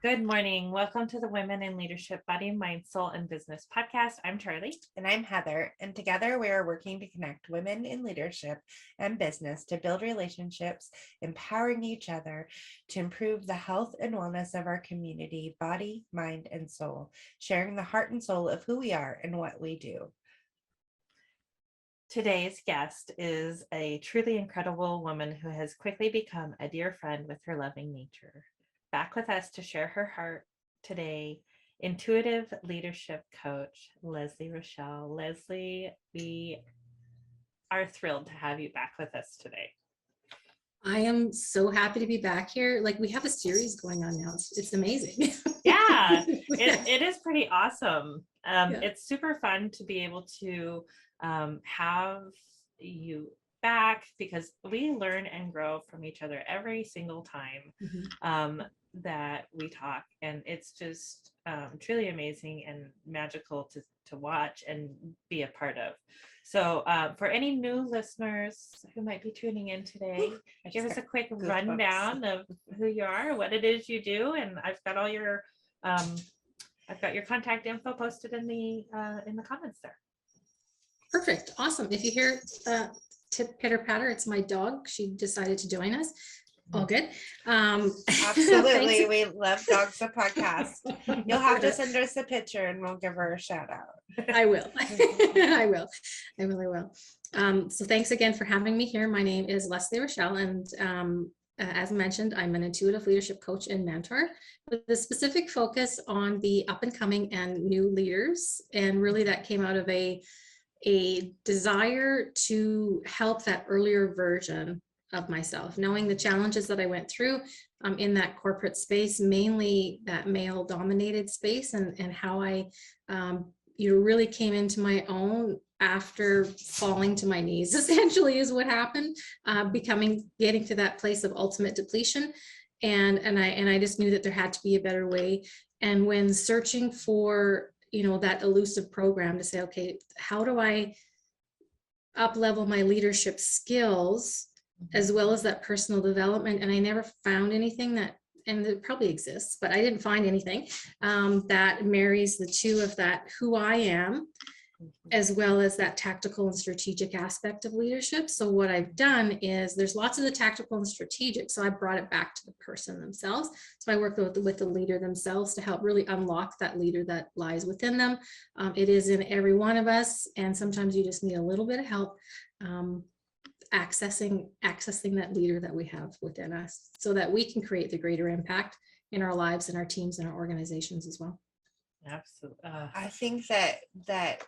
Good morning. Welcome to the Women in Leadership Body, Mind, Soul, and Business podcast. I'm Charlie. And I'm Heather. And together we are working to connect women in leadership and business to build relationships, empowering each other to improve the health and wellness of our community, body, mind, and soul, sharing the heart and soul of who we are and what we do. Today's guest is a truly incredible woman who has quickly become a dear friend with her loving nature. Back with us to share her heart today, intuitive leadership coach, Leslie Rochelle. Leslie, we are thrilled to have you back with us today. I am so happy to be back here. Like, we have a series going on now. It's amazing. Yeah, it is pretty awesome. It's super fun to be able to have you back because we learn and grow from each other every single time that we talk, and it's just truly amazing and magical to watch and be a part of. So for any new listeners who might be tuning in today, give us a quick rundown of who you are, what it is you do, and I've got all your I've got your contact info posted in the comments there. Perfect. Awesome. If you hear tip pitter patter, it's my dog. She decided to join us. All good. Absolutely. We love Dogs the podcast. You'll have to send us a picture and we'll give her a shout out. I will. I will. So thanks again for having me here. My name is Leslie Rochelle, and as mentioned, I'm an intuitive leadership coach and mentor with a specific focus on the up and coming and new leaders. And really that came out of a desire to help that earlier version of myself, knowing the challenges that I went through in that corporate space, mainly that male dominated space, and how I really came into my own after falling to my knees, essentially is what happened, getting to that place of ultimate depletion. And I just knew that there had to be a better way. And when searching for, that elusive program to say, okay, how do I up level my leadership skills as well as that personal development? And I never found anything that, and it probably exists, but I didn't find anything that marries the two of that, who I am, as well as that tactical and strategic aspect of leadership. So what I've done is there's lots of the tactical and strategic. So I brought it back to the person themselves. So I work with the leader themselves to help really unlock that leader that lies within them. It is in every one of us. And sometimes you just need a little bit of help accessing that leader that we have within us so that we can create the greater impact in our lives and our teams and our organizations as well. Absolutely. I think that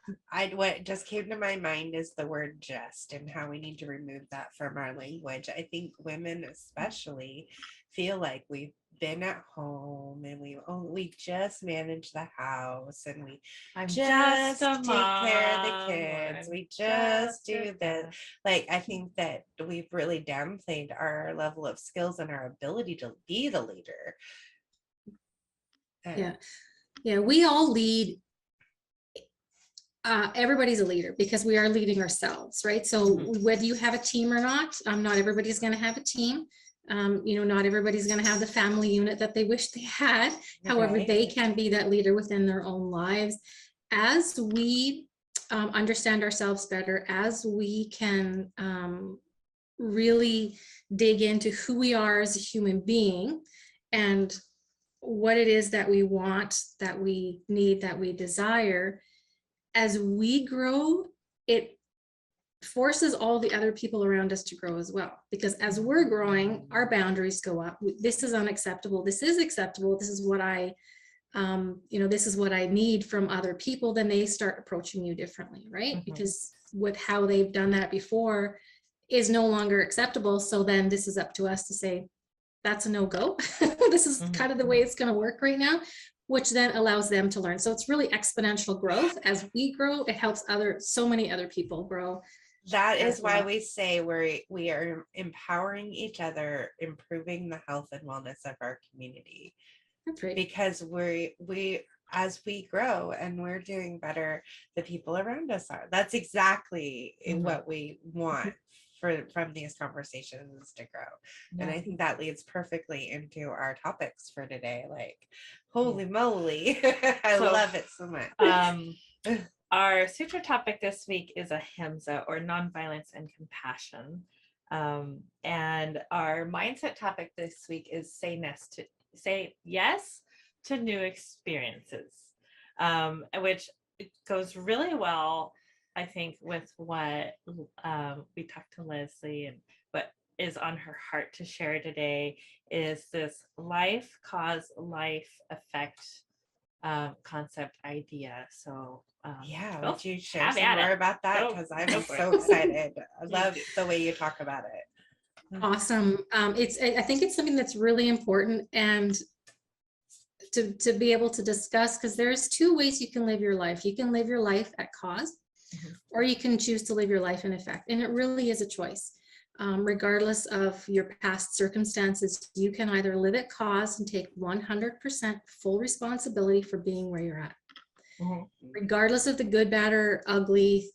what just came to my mind is the word just, and how we need to remove that from our language. I think women especially feel like we've been at home and we just manage the house and we just take care of the kids. We just do this. Like, I think that we've really downplayed our level of skills and our ability to be the leader. Yeah, we all lead. Everybody's a leader because we are leading ourselves, right? So whether you have a team or not everybody's going to have a team. Not everybody's going to have the family unit that they wish they had. However, they can be that leader within their own lives. As we understand ourselves better, as we can really dig into who we are as a human being and what it is that we want, that we need, that we desire, as we grow, it forces all the other people around us to grow as well. Because as we're growing, our boundaries go up. This is unacceptable. This is acceptable. This is what this is what I need from other people. Then they start approaching you differently, right? Because with how they've done that before is no longer acceptable. So then this is up to us to say, that's a no-go. This is kind of the way it's going to work right now, which then allows them to learn. So it's really exponential growth. As we grow, it helps so many other people grow. That is why we say we are empowering each other, improving the health and wellness of our community. That's right. Because we as we grow and we're doing better, the people around us are. That's exactly what we want from these conversations to grow. And I think that leads perfectly into our topics for today. Like, holy moly, I love it so much. Our Sutra topic this week is Ahimsa, or nonviolence and compassion. And our mindset topic this week is say yes to new experiences, which goes really well, I think, with what we talked to Leslie, and what is on her heart to share today is this life cause life effect concept idea. So would you share some more about that? Because I'm so excited. I love the way you talk about it. Awesome. I think it's something that's really important, and to be able to discuss, because there's two ways you can live your life. You can live your life at cause, or you can choose to live your life in effect. And it really is a choice. Regardless of your past circumstances, you can either live at cause and take 100% full responsibility for being where you're at. Regardless of the good, bad, or ugly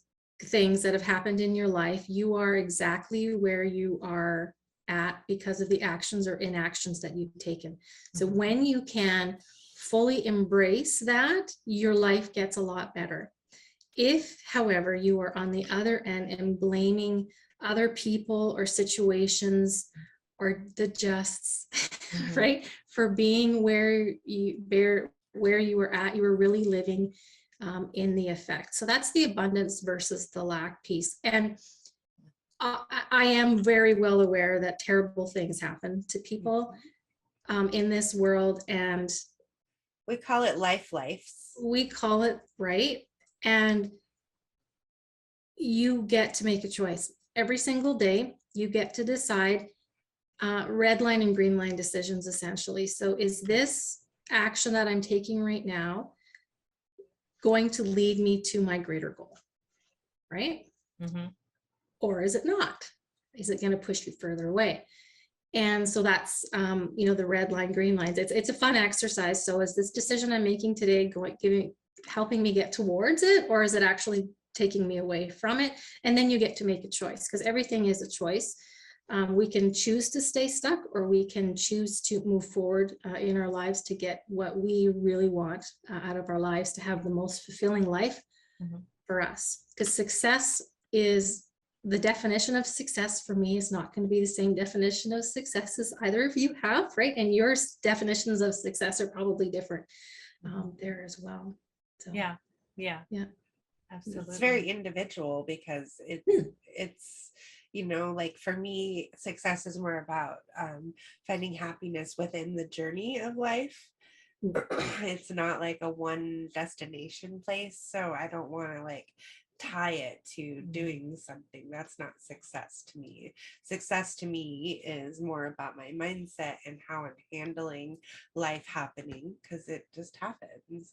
things that have happened in your life, you are exactly where you are at because of the actions or inactions that you've taken. So when you can fully embrace that, your life gets a lot better. If, however, you are on the other end and blaming other people or situations or the justs, right, for being where you were at, you were really living in the effect. So that's the abundance versus the lack piece. And I am very well aware that terrible things happen to people in this world, and we call it lives. We call it, right? And you get to make a choice every single day. You get to decide red line and green line decisions, essentially. So is this action that I'm taking right now going to lead me to my greater goal, right? Or is it not? Is it going to push you further away? And so that's, the red line, green lines. It's a fun exercise. So is this decision I'm making today helping me get towards it, or is it actually taking me away from it? And then you get to make a choice, because everything is a choice. We can choose to stay stuck, or we can choose to move forward in our lives to get what we really want out of our lives, to have the most fulfilling life for us. Because success is, the definition of success for me is not going to be the same definition of success as either of you have, right? And your definitions of success are probably different there as well. So yeah, absolutely. It's very individual, because it's like for me, success is more about finding happiness within the journey of life. It's not like a one destination place. So I don't want to tie it to doing something. That's not success to me. Success to me is more about my mindset and how I'm handling life happening, because it just happens.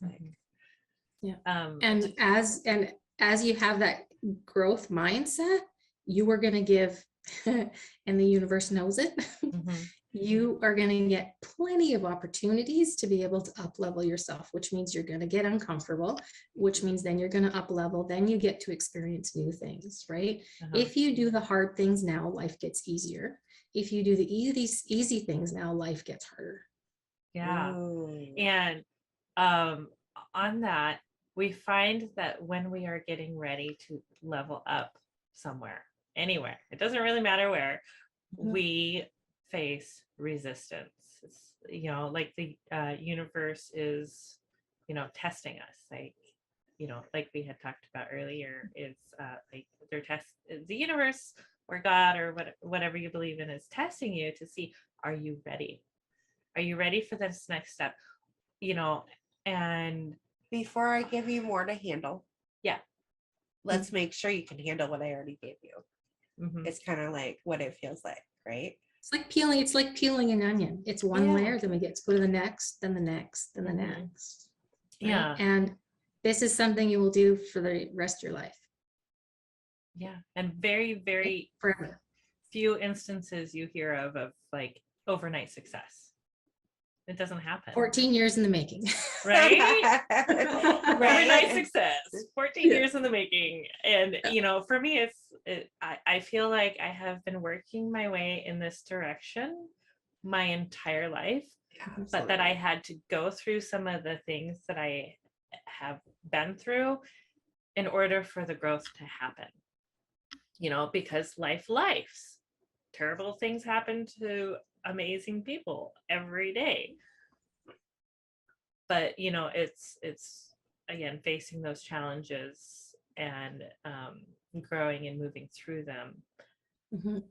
And as you have that growth mindset, you are going to give, and the universe knows it, you are going to get plenty of opportunities to be able to up level yourself, which means you're going to get uncomfortable, which means then you're going to up level, then you get to experience new things, right? If you do the hard things now, life gets easier. If you do the easy things now, life gets harder. Yeah. And on that, we find that when we are getting ready to level up somewhere, anywhere, it doesn't really matter where, we face resistance. It's, like the universe is, testing us, like we had talked about earlier. It's the universe or God or whatever you believe in is testing you to see, are you ready? Are you ready for this next step? And before I give you more to handle, let's make sure you can handle what I already gave you. It's kind of like what it feels like, right? It's like peeling an onion. It's one layer, then we get to go to the next, then the next, then the next. Right? Yeah. And this is something you will do for the rest of your life. Yeah. And very, very forever. Few instances you hear of overnight success. It doesn't happen. 14 years in the making. Right? Overnight success. 14 years in the making. And, for me, I feel like I have been working my way in this direction my entire life, but that I had to go through some of the things that I have been through in order for the growth to happen. Because life's terrible things happen to amazing people every day. But it's again facing those challenges and growing and moving through them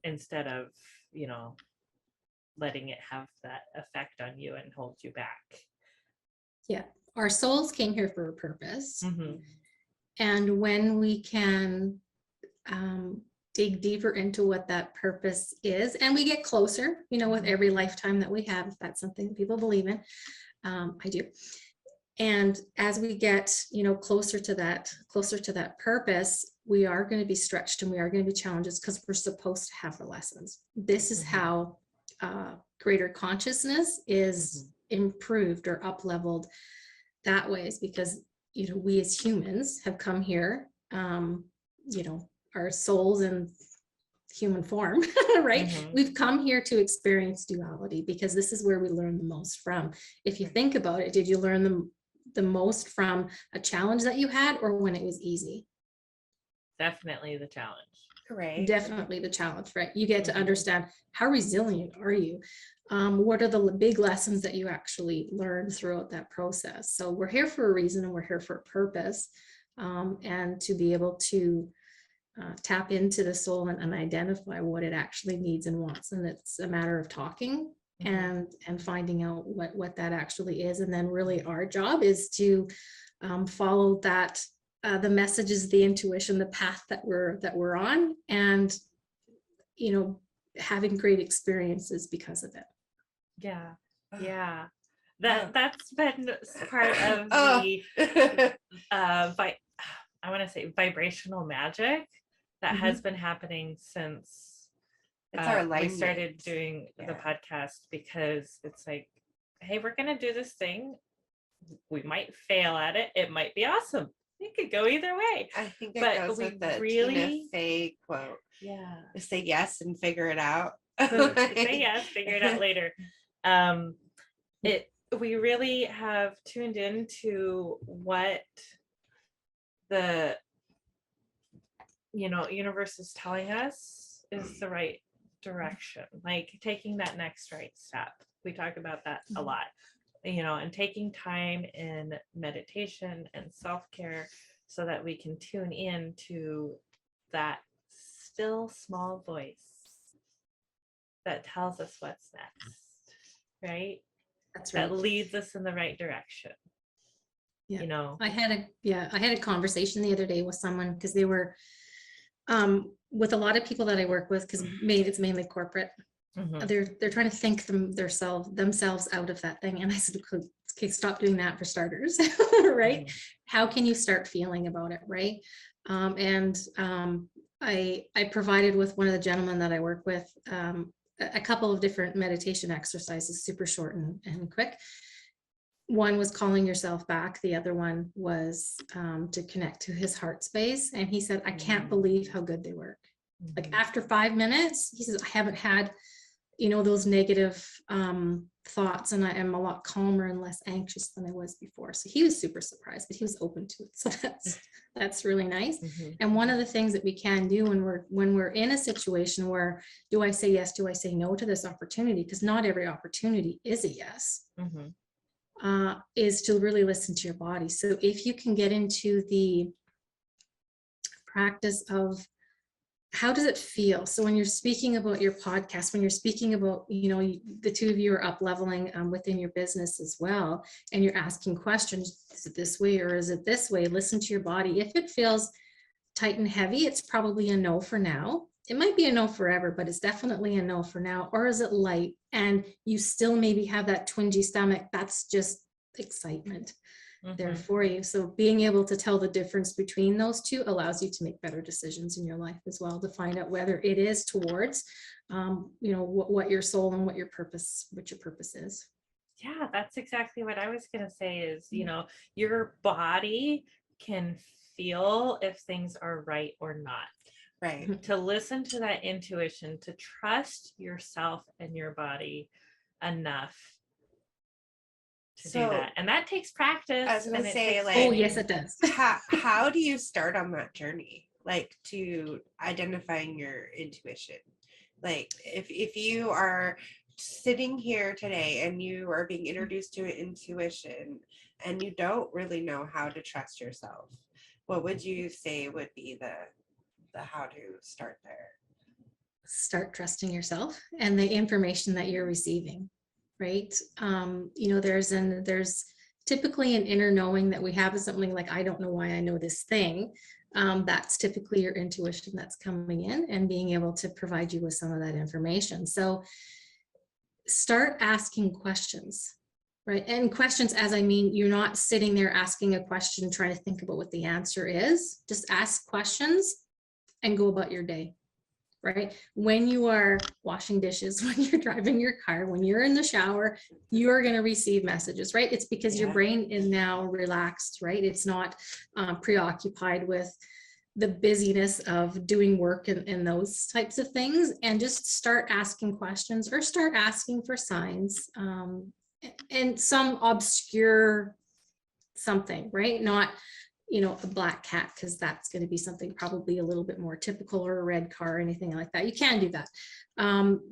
instead of letting it have that effect on you and hold you back. Yeah, our souls came here for a purpose. And when we can dig deeper into what that purpose is, and we get closer, with every lifetime that we have, if that's something people believe in, I do. And as we get, closer to that purpose, we are going to be stretched and we are going to be challenges because we're supposed to have the lessons. This is how greater consciousness is improved or up leveled that way, is because, we as humans have come here, our souls in human form, right? We've come here to experience duality because this is where we learn the most from. If you think about it, did you learn the most from a challenge that you had or when it was easy? Definitely the challenge. Right. Definitely the challenge, right? You get to understand how resilient are you? What are the big lessons that you actually learned throughout that process? So we're here for a reason and we're here for a purpose, and to be able to tap into the soul and identify what it actually needs and wants. And it's a matter of talking and finding out what that actually is. And then really our job is to follow that, the messages, the intuition, the path that we're on, and having great experiences because of it. Yeah. That's been part of the I want to say vibrational magic that has been happening since it's our we started doing the podcast, because it's like, hey, we're gonna do this thing. We might fail at it. It might be awesome. It could go either way. I think it goes with the Tina Fey quote. Yeah. Say yes and figure it out. Say yes, figure it out later. We really have tuned into what the universe is telling us is the right direction, like taking that next right step. We talk about that a lot, and taking time in meditation and self-care so that we can tune in to that still small voice that tells us what's next, right? That's right. That leads us in the right direction. Yeah. I had a conversation the other day with someone, because they were with a lot of people that I work with, because it's mainly corporate. They're trying to think themselves out of that thing. And I said, okay, stop doing that for starters, right? How can you start feeling about it, right? I provided with one of the gentlemen that I work with a couple of different meditation exercises, super short and quick. One was calling yourself back. The other one was to connect to his heart space. And he said, I can't believe how good they work. Like after 5 minutes, he says, I haven't had, those negative thoughts, and I am a lot calmer and less anxious than I was before. So he was super surprised, but he was open to it. So that's really nice. And one of the things that we can do when we're in a situation where, do I say yes, do I say no to this opportunity? Because not every opportunity is a yes. Is to really listen to your body. So if you can get into the practice of, how does it feel? So when you're speaking about your podcast, when you're speaking about, the two of you are up leveling within your business as well, and you're asking questions, is it this way or is it this way? Listen to your body. If it feels tight and heavy, it's probably a no for now. It might be a no forever, but it's definitely a no for now. Or is it light and you still maybe have that twingy stomach? That's just excitement there for you. So being able to tell the difference between those two allows you to make better decisions in your life as well, to find out whether it is towards, what your soul and what your purpose is. Yeah, that's exactly what I was going to say is, your body can feel if things are right or not. Right. to listen to that intuition, to trust yourself and your body enough to do that. And that takes practice. I was gonna and it say, takes like, Oh, training. yes, it does. how do you start on that journey, like to identifying your intuition? Like if you are sitting here today and you are being introduced to intuition and you don't really know how to trust yourself, what would you say would be the how to start there? Start trusting yourself and the information that you're receiving, right? You know, there's typically an inner knowing that we have is something like, I don't know why I know this thing. That's typically your intuition that's coming in and being able to provide you with some of that information. So start asking questions, right? And questions, as I mean, you're not sitting there asking a question, trying to think about what the answer is. Just ask questions and go about your day. Right? When you are washing dishes, when you're driving your car, when you're in the shower, you're going to receive messages, right? It's because your brain is now relaxed, right? It's not preoccupied with the busyness of doing work and those types of things. And just start asking questions or start asking for signs and some obscure something, right? Not, you know, a black cat, because that's going to be something probably a little bit more typical, or a red car or anything like that. You can do that.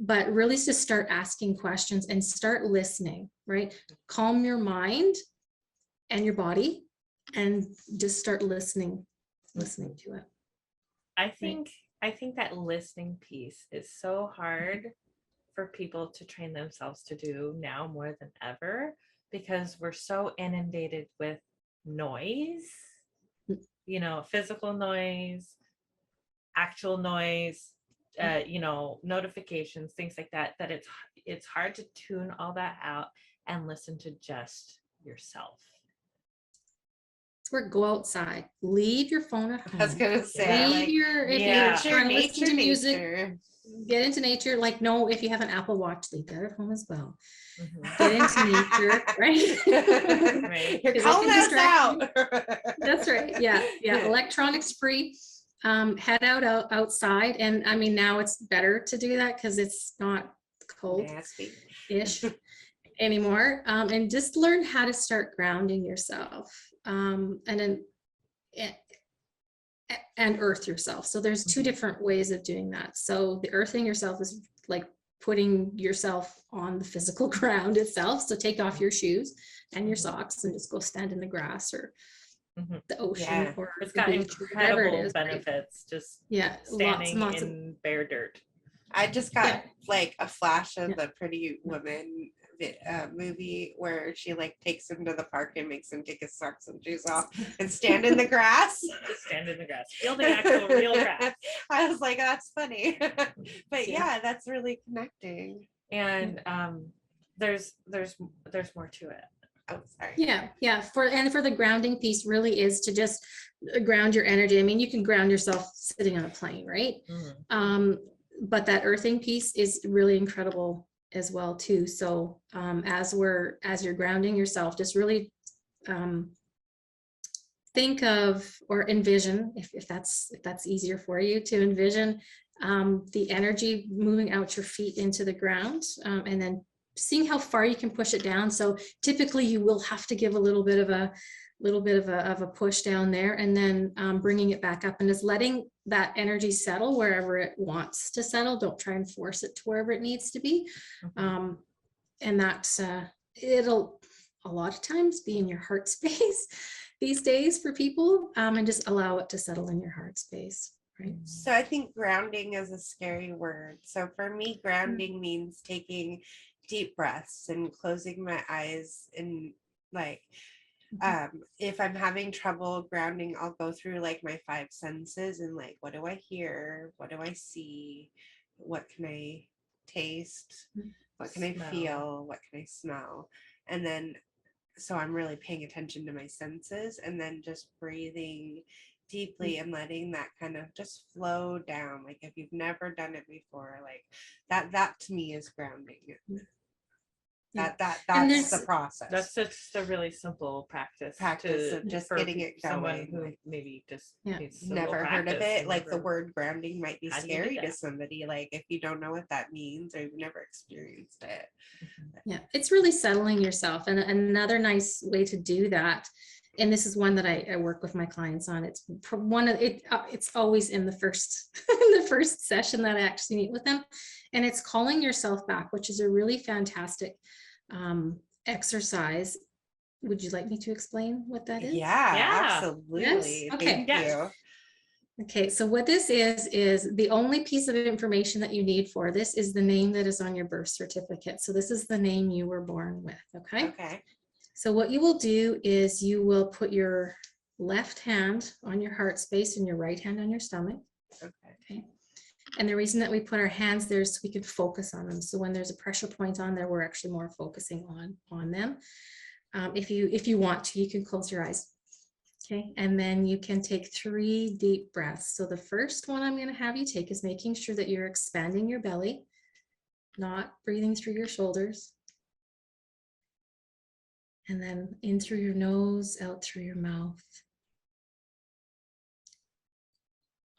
But really just start asking questions and start listening, right? Calm your mind and your body and just start listening to it. I think that listening piece is so hard for people to train themselves to do now more than ever, because we're so inundated with noise, you know, physical noise, actual noise, you know, notifications, things like that, that it's hard to tune all that out and listen to just yourself. Where go outside, leave your phone at home. I was gonna say, leave your, if you're trying to listen to music, get into nature. Like, no, if you have an Apple Watch, leave that at home as well. Get into nature, right? Right. You're calling us out. That's right. Yeah. Electronics free. Head outside, and I mean, now it's better to do that because it's not cold-ish anymore. And just learn how to start grounding yourself, and then and earth yourself. So there's two different ways of doing that. So the earthing yourself is like putting yourself on the physical ground itself. So take off your shoes and your socks and just go stand in the grass or the ocean or it's the got beach, incredible benefits, right? Just standing lots in bare dirt. I just got like a flash of the Pretty Woman movie where she like takes him to the park and makes him take his socks and shoes off and stand in the grass. Just stand in the grass, feel the actual real grass. I was like, that's funny. But yeah, that's really connecting. And there's more to it. Oh, sorry. Yeah. For the grounding piece really is to just ground your energy. I mean, you can ground yourself sitting on a plane, right? But that earthing piece is really incredible as well too. So as you're grounding yourself, just really think of or envision, if that's easier for you to envision, the energy moving out your feet into the ground, and then seeing how far you can push it down. So typically you will have to give a little bit of a push down there, and then bringing it back up and just letting that energy settle wherever it wants to settle. Don't try and force it to wherever it needs to be. And that's it'll a lot of times be in your heart space these days for people, and just allow it to settle in your heart space. Right. So I think grounding is a scary word. So for me, grounding means taking deep breaths and closing my eyes, and like if I'm having trouble grounding, I'll go through like my 5 senses and like, what do I hear? What do I see? What can I taste? What can I feel? What can I smell? And then, so I'm really paying attention to my senses, and then just breathing deeply and letting that kind of just flow down. Like if you've never done it before, like that to me is grounding. Yeah. That's there's- the process. That's just a really simple practice Of just for getting it someone going. who Like, maybe just Yeah. needs a little never heard of practice it. and Like the never- word grounding might be How do you do scary to that? somebody. Like if you don't know what that means or you've never experienced it. Yeah, it's really settling yourself. And another nice way to do that, and this is one that I work with my clients on. It's one of it. It's always in the first in the first session that I actually meet with them, and it's calling yourself back, which is a really fantastic exercise. Would you like me to explain what that is? Yeah, absolutely. Yes? Okay. Thank you. Okay, so what this is the only piece of information that you need for this is the name that is on your birth certificate. So this is the name you were born with, okay? Okay. So what you will do is you will put your left hand on your heart space and your right hand on your stomach. Okay. And the reason that we put our hands there is so we can focus on them. So when there's a pressure point on there, we're actually more focusing on them. If you want to, you can close your eyes. Okay, and then you can take 3 deep breaths. So the first one I'm going to have you take is making sure that you're expanding your belly, not breathing through your shoulders. And then in through your nose, out through your mouth.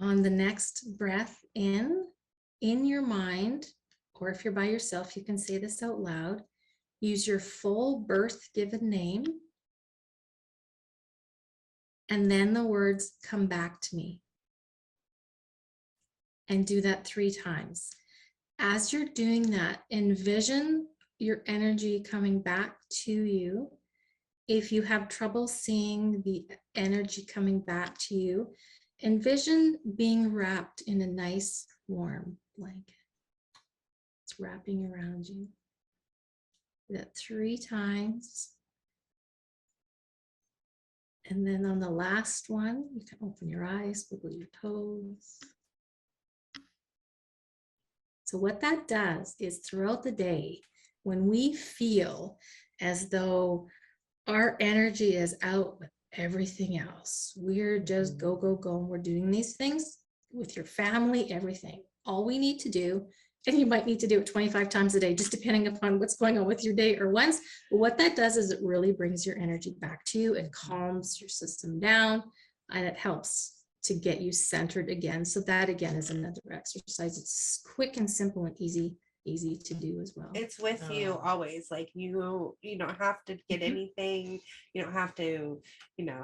On the next breath in your mind, or if you're by yourself, you can say this out loud. Use your full birth given name. And then the words come back to me. And do that 3 times. As you're doing that, envision your energy coming back to you. If you have trouble seeing the energy coming back to you, envision being wrapped in a nice warm blanket. It's wrapping around you. Do that 3 times. And then on the last one, you can open your eyes, wiggle your toes. So what that does is throughout the day, when we feel as though our energy is out with everything else, we're just go, go, go, and we're doing these things with your family, everything. All we need to do, and you might need to do it 25 times a day, just depending upon what's going on with your day or once. But what that does is it really brings your energy back to you and calms your system down, and it helps to get you centered again. So that again is another exercise. It's quick and simple and easy to do as well. It's with you always. Like you don't have to get anything. You don't have to,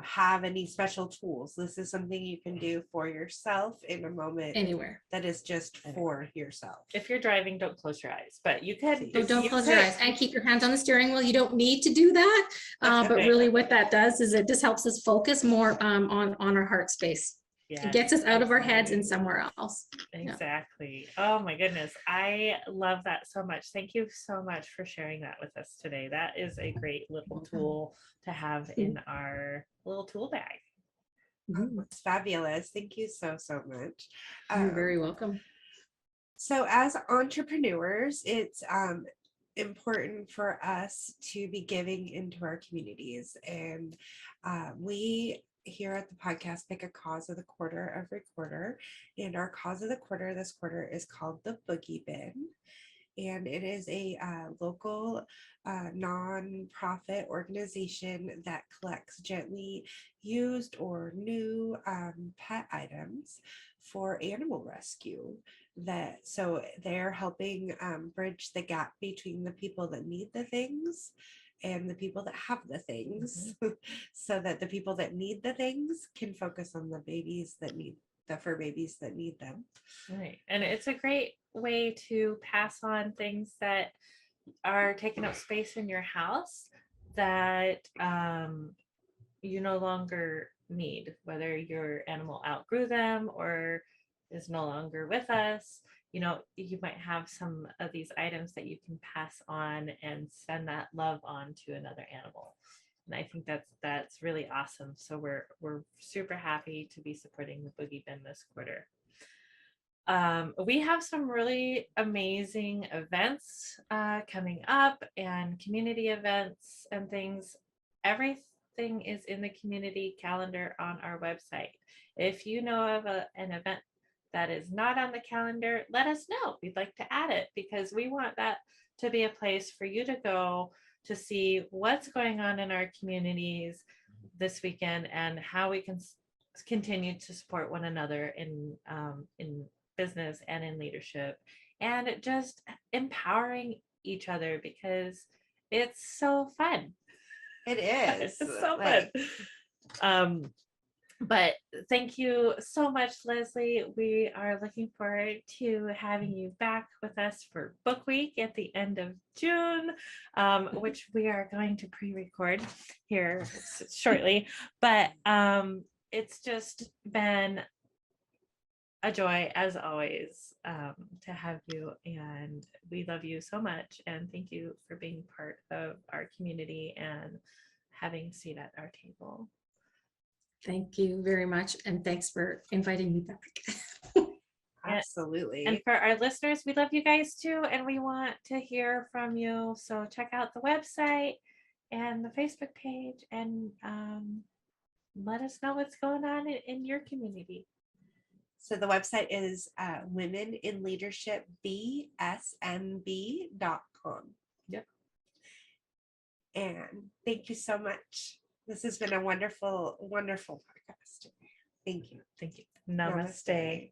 have any special tools. This is something you can do for yourself in a moment Anywhere. that is just for yourself. If you're driving, don't close your eyes, but you could. Oh, don't close your eyes and keep your hands on the steering wheel. You don't need to do that. But really what that does is it just helps us focus more on our heart space. Yes, it gets us out of our heads and somewhere else. Exactly. Yeah. Oh my goodness. I love that so much. Thank you so much for sharing that with us today. That is a great little tool to have in our little tool bag. It's fabulous. Thank you so much. You're very welcome. So as entrepreneurs, it's important for us to be giving into our communities, and we here at the podcast pick a cause of the quarter every quarter, and our cause of the quarter this quarter is called the Boogie Bin, and it is a local non-profit organization that collects gently used or new pet items for animal rescue. So they're helping bridge the gap between the people that need the things and the people that have the things, so that the people that need the things can focus on the babies that need the fur babies that need them. Right. And it's a great way to pass on things that are taking up space in your house that you no longer need, whether your animal outgrew them or is no longer with us. You might have some of these items that you can pass on and send that love on to another animal. And I think that's really awesome. So we're super happy to be supporting the Boogie Bin this quarter. We have some really amazing events coming up, and community events and things. Everything is in the community calendar on our website. If you know of an event that is not on the calendar, let us know. We'd like to add it because we want that to be a place for you to go to see what's going on in our communities this weekend and how we can continue to support one another in business and in leadership, and just empowering each other, because it's so fun. It is. It's so fun. But thank you so much, Leslie. We are looking forward to having you back with us for Book Week at the end of June, which we are going to pre-record here shortly. But it's just been a joy, as always, to have you, and we love you so much. And thank you for being part of our community and having a seat at our table. Thank you very much. And thanks for inviting me back. Absolutely. And for our listeners, we love you guys too, and we want to hear from you. So check out the website and the Facebook page, and let us know what's going on in your community. So the website is Women in Leadership BSMB.com. Yep. And thank you so much. This has been a wonderful, wonderful podcast. Thank you. Thank you. Namaste.